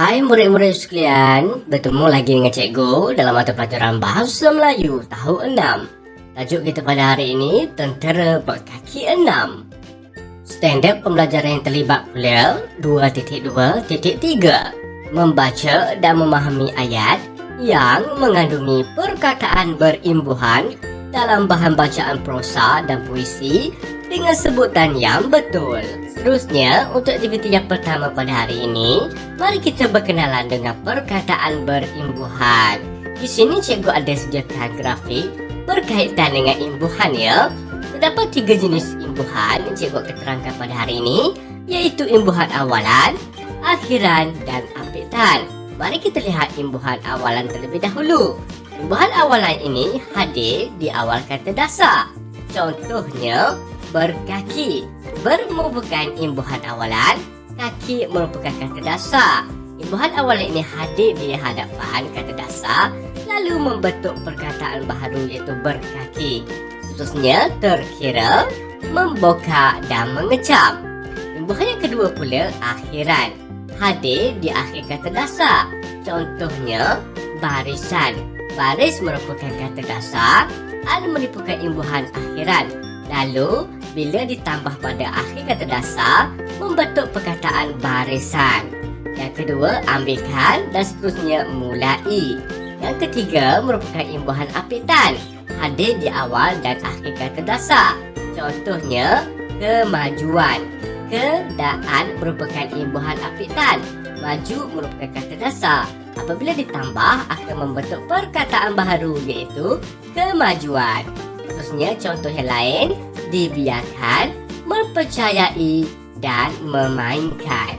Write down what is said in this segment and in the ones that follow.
Hai murid-murid sekalian, bertemu lagi dengan cikgu dalam mata pelajaran Bahasa Melayu tahun 6. Tajuk kita pada hari ini, Tentera Berkaki 6. Standard pembelajaran yang terlibat pula 2.2.3. Membaca dan memahami ayat yang mengandungi perkataan berimbuhan dalam bahan bacaan prosa dan puisi dengan sebutan yang betul. Seterusnya, untuk aktiviti yang pertama pada hari ini, mari kita berkenalan dengan perkataan berimbuhan. Di sini cikgu ada sediakan grafik berkaitan dengan imbuhan ya. Terdapat 3 jenis imbuhan yang cikgu akan terangkan pada hari ini, iaitu imbuhan awalan, akhiran dan ampitan. Mari kita lihat imbuhan awalan terlebih dahulu. Imbuhan awalan ini hadir di awal kata dasar. Contohnya, berkaki. Ber merupakan imbuhan awalan, kaki merupakan kata dasar. Imbuhan awalan ini hadir di hadapan kata dasar, lalu membentuk perkataan baharu iaitu berkaki. Seterusnya, terkira, memboka dan mengecam. Imbuhan yang kedua pula, akhiran. Hadir di akhir kata dasar. Contohnya, barisan. Baris merupakan kata dasar dan merupakan imbuhan akhiran. Lalu, bila ditambah pada akhir kata dasar, membentuk perkataan barisan. Yang kedua, ambilkan dan seterusnya mulai. Yang ketiga, merupakan imbuhan ampitan. Hadir di awal dan akhir kata dasar. Contohnya, kemajuan. Keadaan merupakan imbuhan ampitan. Maju merupakan kata dasar. Apabila ditambah, akan membentuk perkataan baharu iaitu kemajuan. Seterusnya, contoh yang lain, dibiarkan, mempercayai dan memainkan.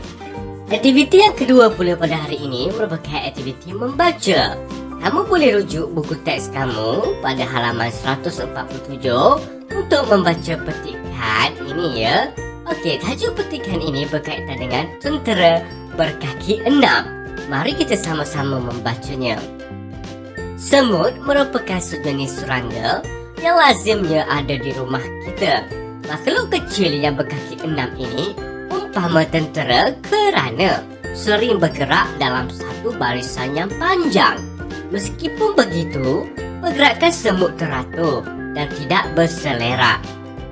Aktiviti yang kedua pula pada hari ini merupakan aktiviti membaca. Kamu boleh rujuk buku teks kamu pada halaman 147 untuk membaca petikan ini ya. Okey, tajuk petikan ini berkaitan dengan tentera berkaki 6. Mari kita sama-sama membacanya. Semut merupakan sejenis serangga yang lazimnya ada di rumah kita. Makhluk kecil yang berkaki 6 ini umpama tentera kerana sering bergerak dalam satu barisan yang panjang. Meskipun begitu, pergerakan semut teratur dan tidak berselera.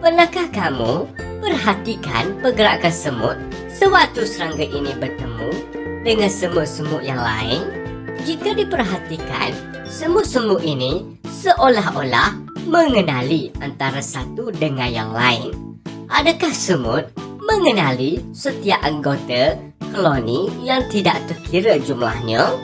Pernahkah kamu perhatikan pergerakan semut sewaktu serangga ini bertemu dengan semut-semut yang lain? Jika diperhatikan, semut-semut ini seolah-olah mengenali antara satu dengan yang lain. Adakah semut mengenali setiap anggota koloni yang tidak terkira jumlahnya?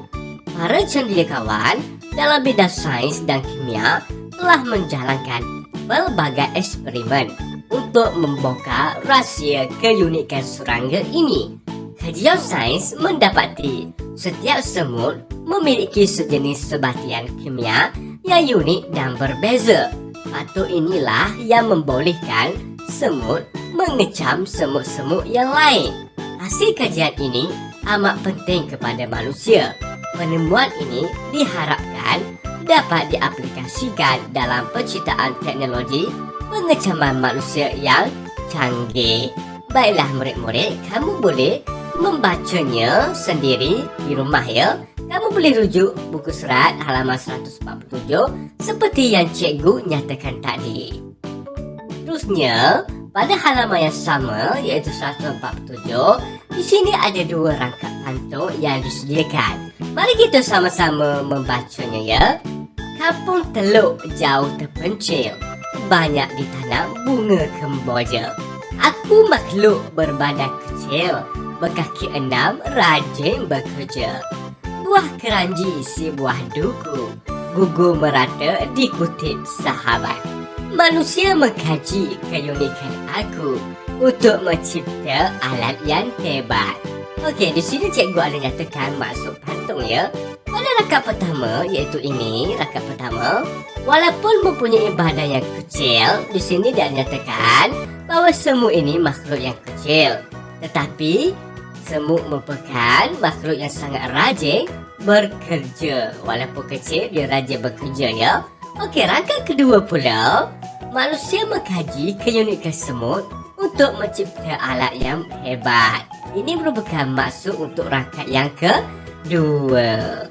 Para cendekiawan dalam bidang sains dan kimia telah menjalankan pelbagai eksperimen untuk membongkar rahsia keunikan serangga ini. Kajian sains mendapati setiap semut memiliki sejenis sebatian kimia yang unik dan berbeza. Faktor inilah yang membolehkan semut mengecam semut-semut yang lain. Hasil kajian ini amat penting kepada manusia. Penemuan ini diharapkan dapat diaplikasikan dalam penciptaan teknologi pengecaman manusia yang canggih. Baiklah murid-murid, kamu boleh membacanya sendiri di rumah ya. Kamu boleh rujuk buku surat halaman 147 seperti yang cikgu nyatakan tadi. Terusnya, pada halaman yang sama iaitu 147, di sini ada 2 rangkap pantun yang disediakan. Mari kita sama-sama membacanya ya. Kampung Teluk jauh terpencil, banyak ditanam bunga kemboja. Aku makhluk berbadan kecil, berkaki 6 rajin bekerja. Buah keranji si buah duku, gugur merata dikutip sahabat. Manusia mengkaji keunikan aku untuk mencipta alat yang hebat. Okey, di sini cikgu ada nyatakan maksud pantun ya. Pada rangkap pertama iaitu ini, rangkap pertama, walaupun mempunyai badan yang kecil, di sini dia nyatakan bahawa semut ini makhluk yang kecil. Tetapi semut merupakan makhluk yang sangat rajin bekerja. Walaupun kecil, dia rajin bekerja ya. Okey, rangkap kedua pula, manusia mengkaji keunikan semut untuk mencipta alat yang hebat. Ini merupakan maksud untuk rangkap yang 2.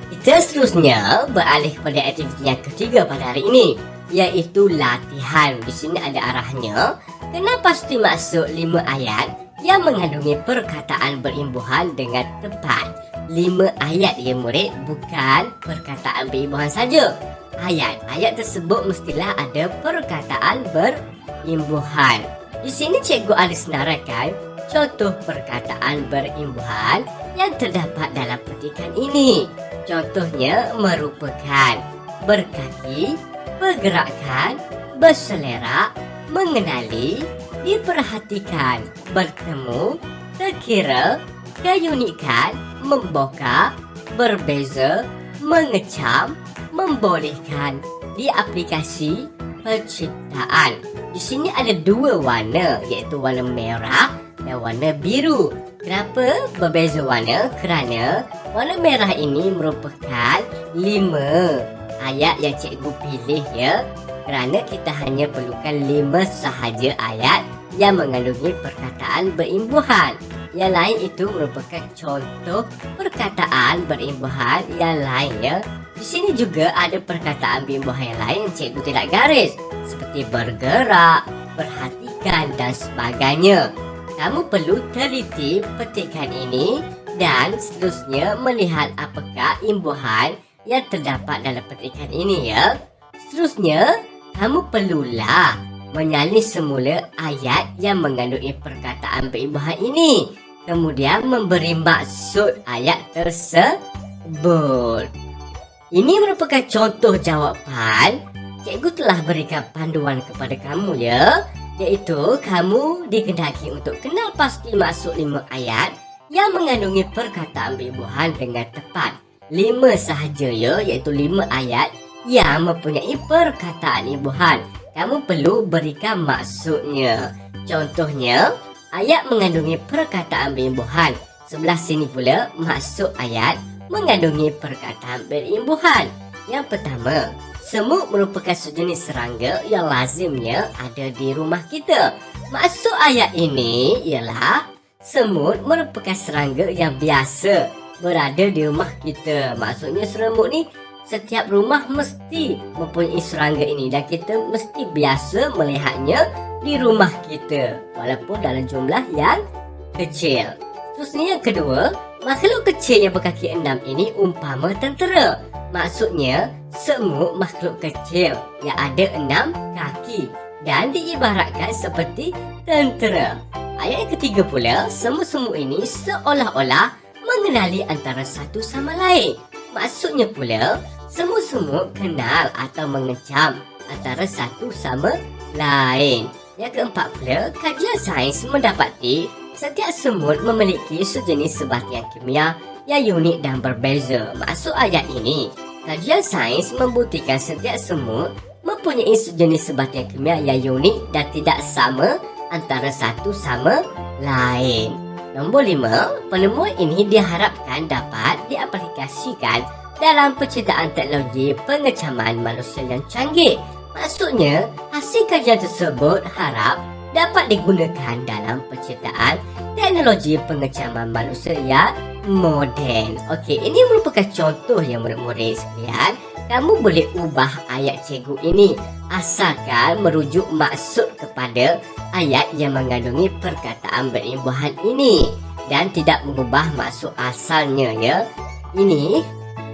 Kita seterusnya beralih kepada aktiviti yang ketiga pada hari ini, iaitu latihan. Di sini ada arahnya. Kena pasti masuk 5 ayat yang mengandungi perkataan berimbuhan dengan tepat. 5 ayat ya murid, bukan perkataan berimbuhan saja. Ayat tersebut mestilah ada perkataan berimbuhan. Di sini cikgu ada senaraikan contoh perkataan berimbuhan yang terdapat dalam petikan ini. Contohnya merupakan berkaki, pergerakan, berselera, mengenali, diperhatikan, bertemu, terkira, keunikan, memboka, berbeza, mengecam, membolehkan, di aplikasi penciptaan. Di sini ada 2 warna, iaitu warna merah dan warna biru. Kenapa berbeza warna? Kerana warna merah ini merupakan 5 ayat yang cikgu pilih ya. Kerana kita hanya perlukan 5 sahaja ayat yang mengandungi perkataan berimbuhan. Yang lain itu merupakan contoh perkataan berimbuhan yang lain ya. Di sini juga ada perkataan berimbuhan yang lain yang cikgu tidak garis, seperti bergerak, perhatikan dan sebagainya. Kamu perlu teliti petikan ini dan seterusnya melihat apakah imbuhan yang terdapat dalam petikan ini ya. Seterusnya, kamu perlulah menyalin semula ayat yang mengandungi perkataan berimbuhan ini. Kemudian memberi maksud ayat tersebut. Ini merupakan contoh jawapan. Cikgu telah berikan panduan kepada kamu ya. Iaitu kamu dikehendaki untuk kenal pasti maksud 5 ayat yang mengandungi perkataan berimbuhan dengan tepat. 5 sahaja ya, iaitu 5 ayat yang mempunyai perkataan imbuhan. Kamu perlu berikan maksudnya. Contohnya, ayat mengandungi perkataan berimbuhan. Sebelah sini pula maksud ayat mengandungi perkataan berimbuhan. Yang pertama, semut merupakan sejenis serangga yang lazimnya ada di rumah kita. Maksud ayat ini ialah semut merupakan serangga yang biasa berada di rumah kita. Maksudnya semut ni setiap rumah mesti mempunyai serangga ini dan kita mesti biasa melihatnya di rumah kita walaupun dalam jumlah yang kecil. Terusnya yang kedua, makhluk kecil yang berkaki 6 ini umpama tentera. Maksudnya semut makhluk kecil yang ada 6 kaki dan diibaratkan seperti tentera. Ayat yang ketiga pula, semut-semut ini seolah-olah mengenali antara satu sama lain. Maksudnya pula, semut-semut kenal atau mengecam antara satu sama lain. Yang keempat pula, kajian sains mendapati setiap semut memiliki sejenis sebatian kimia yang unik dan berbeza. Maksud ayat ini, kajian sains membuktikan setiap semut mempunyai sejenis sebatian kimia yang unik dan tidak sama antara satu sama lain. Nombor 5, penemuan ini diharapkan dapat diaplikasikan dalam penciptaan teknologi pengecaman manusia yang canggih. Maksudnya, hasil kajian tersebut harap dapat digunakan dalam penciptaan teknologi pengecaman manusia yang moden. Okey, ini merupakan contoh yang murid-murid sekalian. Kamu boleh ubah ayat cikgu ini asalkan merujuk maksud kepada ayat yang mengandungi perkataan berimbuhan ini dan tidak mengubah maksud asalnya ya.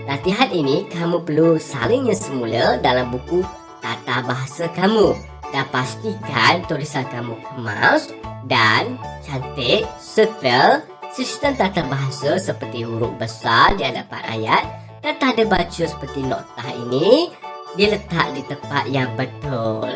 Latihan ini kamu perlu salinnya semula dalam buku tata bahasa kamu dan pastikan tulisan kamu kemas dan cantik serta sistem tata bahasa seperti huruf besar di hadapan ayat dan tanda baca seperti notah ini diletak di tempat yang betul.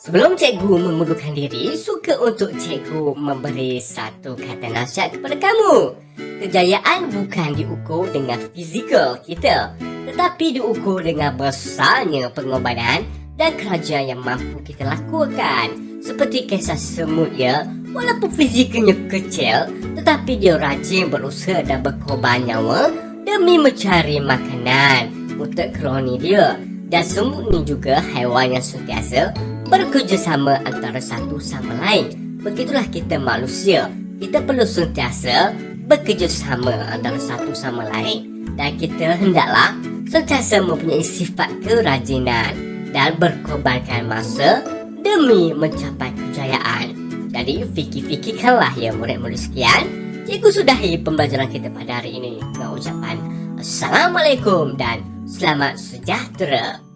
Sebelum cikgu mengundurkan diri, suka untuk cikgu memberi satu kata nasihat kepada kamu. Kejayaan bukan diukur dengan fizikal kita, tetapi diukur dengan besarnya pengorbanan dan kerja yang mampu kita lakukan. Seperti kisah semut ya, walaupun fizikalnya kecil, tetapi dia rajin berusaha dan berkorban nyawa demi mencari makanan untuk koloni dia. Dan semut ni juga haiwan yang sentiasa bekerjasama antara satu sama lain. Begitulah kita manusia. Kita perlu sentiasa bekerjasama antara satu sama lain, dan kita hendaklah sentiasa mempunyai sifat kerajinan dan berkorbankan masa demi mencapai kejayaan. Jadi fikir-fikirkanlah ya murid-murid sekian. Cikgu sudahi pembelajaran kita pada hari ini dengan ucapan Assalamualaikum dan selamat sejahtera.